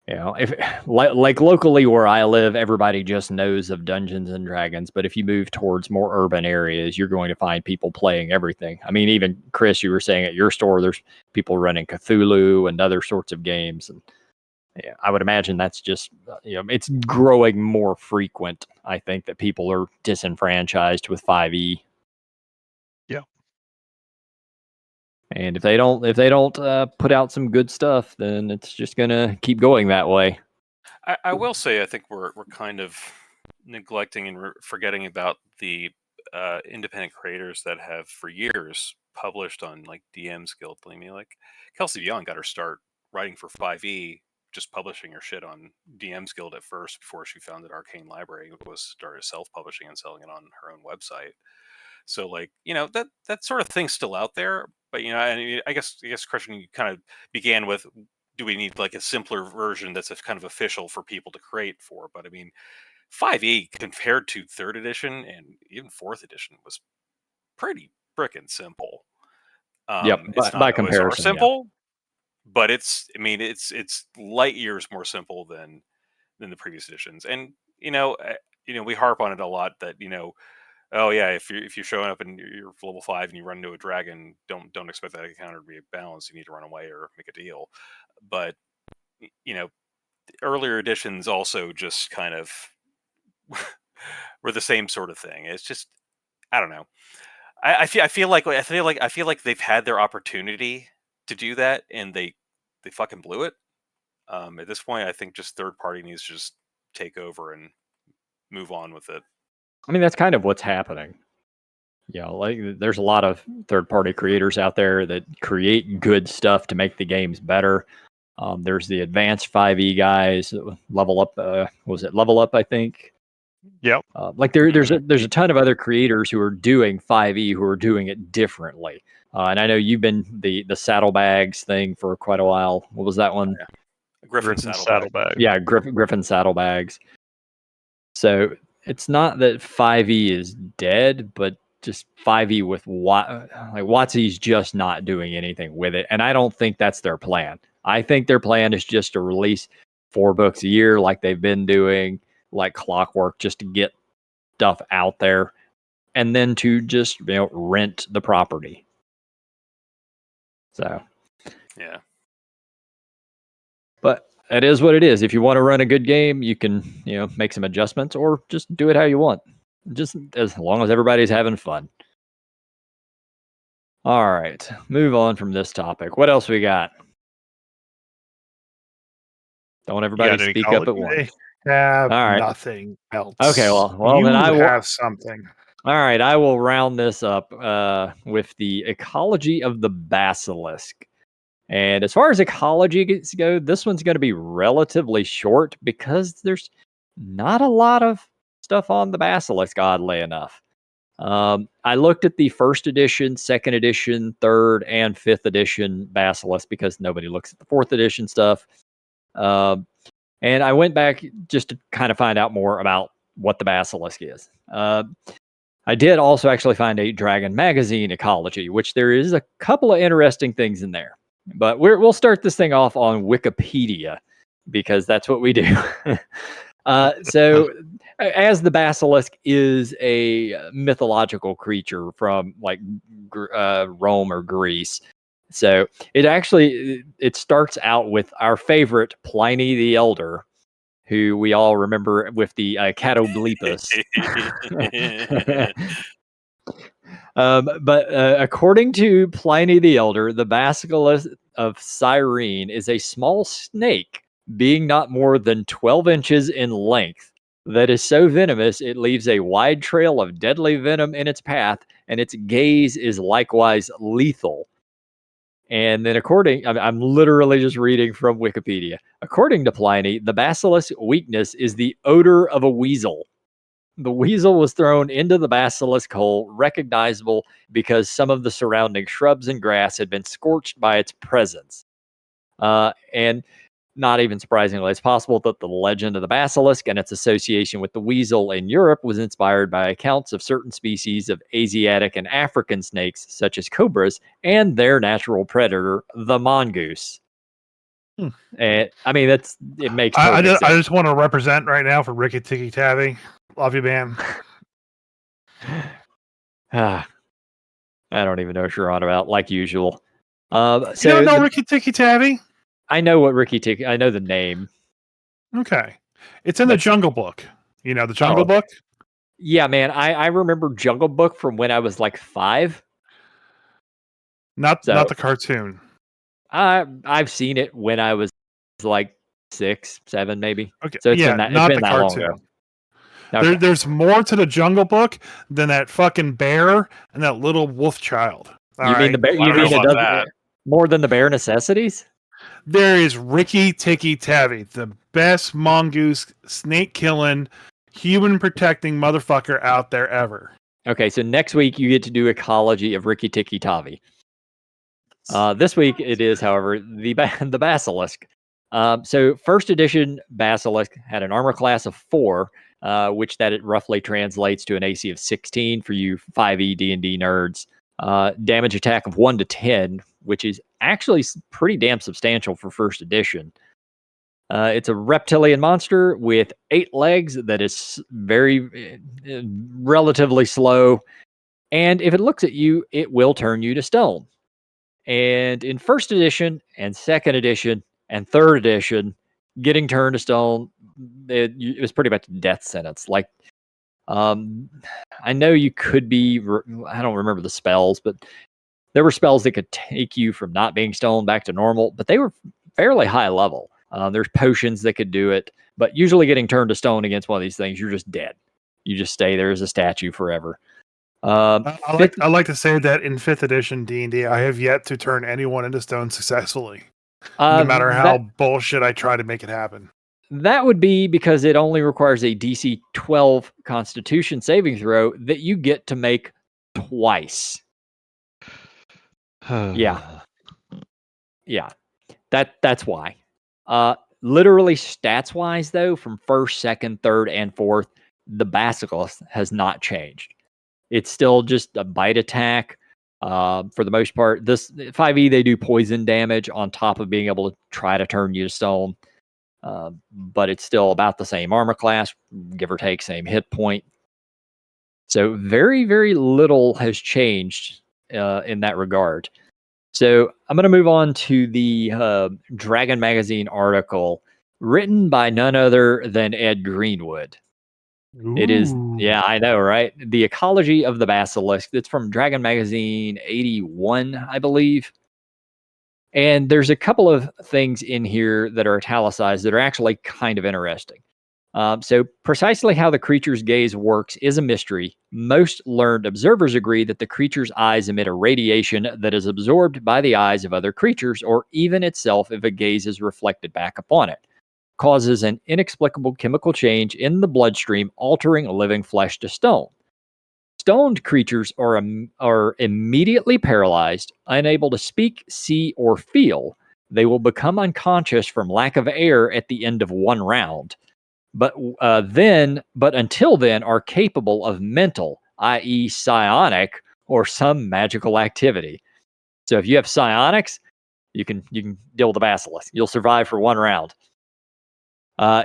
If like locally where I live, everybody just knows of Dungeons and Dragons, but if you move towards more urban areas, you're going to find people playing everything. I mean, even Chris, you were saying at your store, there's people running Cthulhu and other sorts of games, and yeah, I would imagine that's just, it's growing more frequent. I think that people are disenfranchised with 5e. Yeah. And if they don't put out some good stuff, then it's just gonna keep going that way. I will say I think we're kind of neglecting and forgetting about the independent creators that have for years published on like DM's Guild. I mean, like Kelsey Young got her start writing for 5e, just publishing her shit on DM's Guild at first before she founded Arcane Library, was started self-publishing and selling it on her own website. So like, that sort of thing's still out there. But I guess Kristian, you kind of began with, do we need like a simpler version that's kind of official for people to create for? But I mean, 5e compared to 3rd edition and even 4th edition was pretty frickin' simple. Yep, It's by not OSR comparison, simple, but it's light years more simple than the previous editions. And we harp on it a lot that oh yeah, if you're showing up and you're level 5 and you run into a dragon, don't expect that encounter to be balanced. You need to run away or make a deal. But earlier editions also just kind of were the same sort of thing. It's just, I don't know. I feel like they've had their opportunity to do that and they fucking blew it. At this point, I think just third party needs to just take over and move on with it. I mean, that's kind of what's happening. Like there's a lot of third-party creators out there that create good stuff to make the games better. There's the advanced 5e guys, Level Up. Was it Level Up? I think. Yep. Like there's a ton of other creators who are doing 5e who are doing it differently. And I know you've been the saddlebags thing for quite a while. What was that one? Yeah. Griffin Saddlebag. Yeah, Griffin Saddlebags. So it's not that 5e is dead, but just 5e with WotC's just not doing anything with it. And I don't think that's their plan. I think their plan is just to release 4 books a year like they've been doing, like clockwork, just to get stuff out there and then to just rent the property. So yeah. But it is what it is. If you want to run a good game, you can, make some adjustments or just do it how you want. Just as long as everybody's having fun. All right, move on from this topic. What else we got? Don't everybody speak up at once. Have nothing else. Okay, well you then I will have something. All right, I will round this up with the ecology of the basilisk. And as far as ecology go, this one's going to be relatively short because there's not a lot of stuff on the basilisk, oddly enough. I looked at the 1st edition, 2nd edition, 3rd, and 5th edition basilisk because nobody looks at the 4th edition stuff. And I went back just to kind of find out more about what the basilisk is. I did also actually find a Dragon Magazine ecology, which there is a couple of interesting things in there. But we'll start this thing off on Wikipedia because that's what we do. So, as the basilisk is a mythological creature from like Rome or Greece, so it starts out with our favorite Pliny the Elder, who we all remember with the Catoblepus. But according to Pliny the Elder, the basilisk of Cyrene is a small snake, being not more than 12 inches in length, that is so venomous it leaves a wide trail of deadly venom in its path, and its gaze is likewise lethal. And then I'm literally just reading from Wikipedia. According to Pliny, the basilisk's weakness is the odor of a weasel. The weasel was thrown into the basilisk hole, recognizable because some of the surrounding shrubs and grass had been scorched by its presence. And not even surprisingly, it's possible that the legend of the basilisk and its association with the weasel in Europe was inspired by accounts of certain species of Asiatic and African snakes, such as cobras, and their natural predator, the mongoose. And I mean, it makes perfect sense. I just want to represent right now for Ricky Tikki Tavi. Love you, man. I don't even know what you're on about, like usual. So you don't know Ricky Tikki Tavi? I know what Ricky Tikki. I know the name. Okay, it's in the Jungle Book. You know the Jungle Book? Yeah, man. I remember Jungle Book from when I was like 5. Not the cartoon. I've seen it when I was like 6, 7, maybe. Okay, So it's not the that long cartoon. ago. Okay. There's more to the Jungle Book than that fucking bear and that little wolf child. You mean the bear? You mean it does more than the bare necessities? There is Ricky Tikki Tavi, the best mongoose, snake killing, human protecting motherfucker out there ever. Okay, so next week you get to do ecology of Ricky Tikki Tavi. This week it is, however, the basilisk. So first edition basilisk had an armor class of 4, which that it roughly translates to an AC of 16 for you 5e D&D nerds. Damage attack of 1 to 10, which is actually pretty damn substantial for first edition. It's a reptilian monster with 8 legs that is very relatively slow. And if it looks at you, it will turn you to stone. And in first edition and second edition and third edition, getting turned to stone, it was pretty much a death sentence. Like, I know you could be, I don't remember the spells, but there were spells that could take you from not being stone back to normal, but they were fairly high level. There's potions that could do it, but usually getting turned to stone against one of these things, you're just dead. You just stay there as a statue forever. I like to say that in 5th edition D&D, I have yet to turn anyone into stone successfully, no matter how bullshit I try to make it happen. That would be because it only requires a DC 12 Constitution saving throw that you get to make twice. Yeah. That's why. Literally stats wise, though, from 1st, 2nd, 3rd, and 4th, the basilisk has not changed. It's still just a bite attack. For the most part, this 5e, they do poison damage on top of being able to try to turn you to stone. But it's still about the same armor class, give or take, same hit point. So very, very little has changed in that regard. So I'm going to move on to the Dragon Magazine article written by none other than Ed Greenwood. Ooh. It is, yeah, I know, right? The Ecology of the Basilisk. It's from Dragon Magazine 81, I believe. And there's a couple of things in here that are italicized that are actually kind of interesting. So precisely how the creature's gaze works is a mystery. Most learned observers agree that the creature's eyes emit a radiation that is absorbed by the eyes of other creatures, or even itself if a gaze is reflected back upon it. Causes an inexplicable chemical change in the bloodstream, altering living flesh to stone. Stoned creatures are immediately paralyzed, unable to speak, see, or feel. They will become unconscious from lack of air at the end of 1 round. But until then, are capable of mental, i.e., psionic, or some magical activity. So if you have psionics, you can deal with the basilisk. You'll survive for 1 round.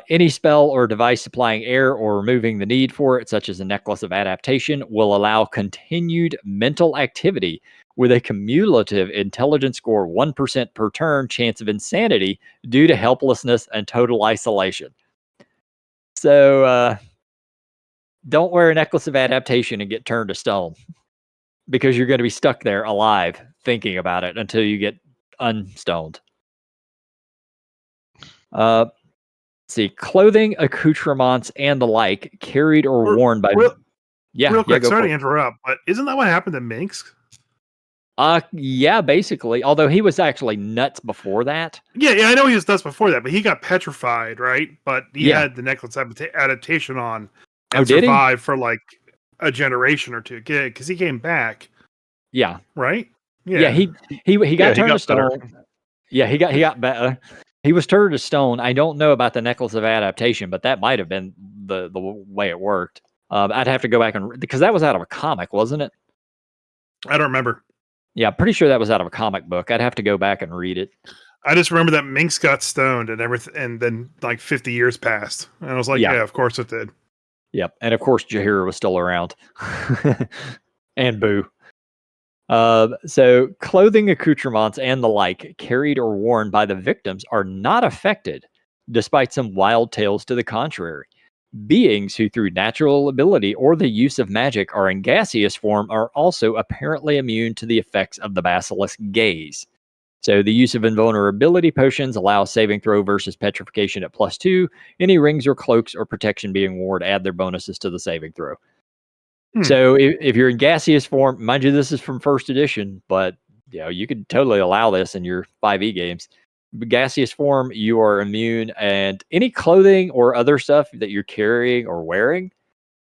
Any spell or device supplying air or removing the need for it, such as a necklace of adaptation, will allow continued mental activity with a cumulative intelligence score 1% per turn chance of insanity due to helplessness and total isolation. So don't wear a necklace of adaptation and get turned to stone, because you're going to be stuck there alive thinking about it until you get unstoned. See, clothing, accoutrements, and the like carried or worn by... Real quick, sorry to interrupt, but isn't that what happened to Minx? Yeah, basically. Although he was actually nuts before that. Yeah, I know he was nuts before that, but he got petrified, right? But he had the necklace adaptation on and survived for like a generation or two because he came back. Yeah. Right? Yeah, he got turned to stone. Yeah, he got better. He was turned to stone. I don't know about the necklace of adaptation, but that might have been the way it worked. I'd have to go back because that was out of a comic, wasn't it? I don't remember. Yeah, pretty sure that was out of a comic book. I'd have to go back and read it. I just remember that Minx got stoned and everything, and then like 50 years passed. And I was like, yeah, of course it did. Yep. And of course Jahira was still around. And Boo. So clothing, accoutrements, and the like carried or worn by the victims are not affected, despite some wild tales to the contrary. Beings who, through natural ability or the use of magic, are in gaseous form are also apparently immune to the effects of the basilisk gaze. So the use of invulnerability potions allows saving throw versus petrification at +2. Any rings or cloaks or protection being worn add their bonuses to the saving throw. So if you're in gaseous form, mind you, this is from first edition, but you could totally allow this in your 5e games. Gaseous form, you are immune, and any clothing or other stuff that you're carrying or wearing.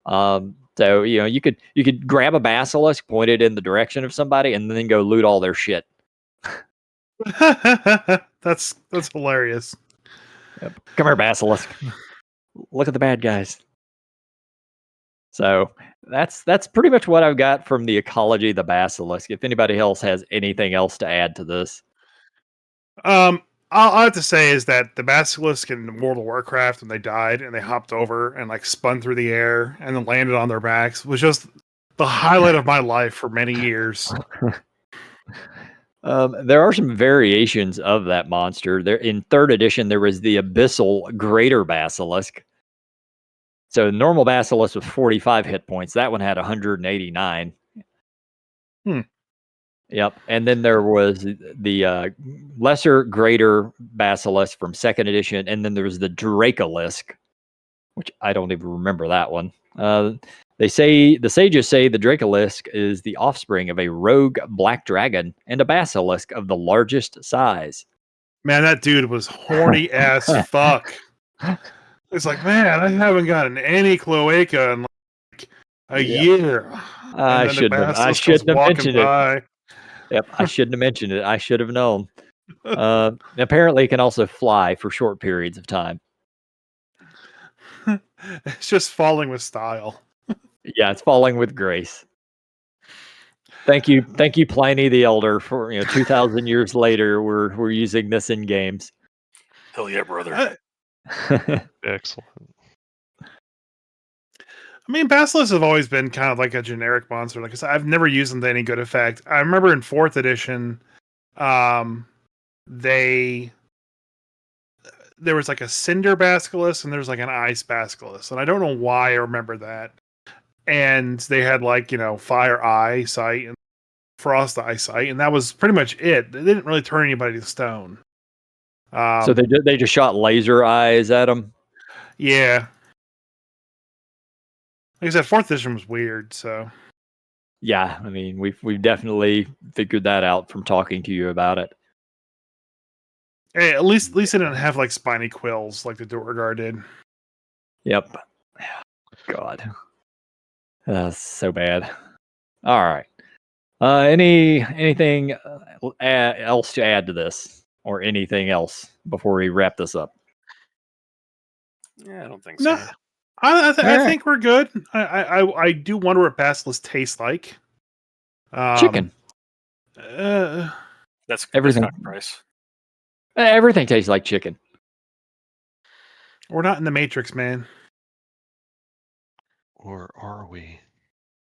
So you could grab a basilisk, point it in the direction of somebody, and then go loot all their shit. That's hilarious. Yep. Come here, basilisk. Look at the bad guys. So that's pretty much what I've got from the ecology of the basilisk. If anybody else has anything else to add to this. All I have to say is that the basilisk in World of Warcraft, when they died and they hopped over and like spun through the air and then landed on their backs, was just the highlight of my life for many years. There are some variations of that monster. There in third edition, there was the abyssal greater basilisk. So normal basilisk was 45 hit points. That one had 189. Yep. And then there was the lesser greater basilisk from second edition, and then there was the Dracolisk, which I don't even remember that one. The sages say the Dracolisk is the offspring of a rogue black dragon and a basilisk of the largest size. Man, that dude was horny as fuck. It's like, man, I haven't gotten any cloaca in like a year. I shouldn't have mentioned it. Yep, I shouldn't have mentioned it. I should have known. Apparently, it can also fly for short periods of time. It's just falling with style. Yeah, it's falling with grace. Thank you, Pliny the Elder, for 2,000 years later, we're using this in games. Hell yeah, brother! Excellent. I mean, basilisks have always been kind of like a generic monster. Like I said, I've never used them to any good effect. I remember in fourth edition, there was like a cinder basilisk and there's like an ice basilisk, and I don't know why I remember that. And they had like fire eyesight and frost eyesight, and that was pretty much it. They didn't really turn anybody to stone. So they just shot laser eyes at them. Yeah. Like I said, fourth edition was weird. So yeah, I mean we've definitely figured that out from talking to you about it. Hey, at least they didn't have like spiny quills like the Duergar did. Yep. God. So bad. All right. Anything else to add to this, or anything else before we wrap this up? Yeah, I don't think so. No, I think we're good. I do wonder what basilisk tastes like. Chicken. That's everything. That's price. Everything tastes like chicken. We're not in the Matrix, man. Or are we?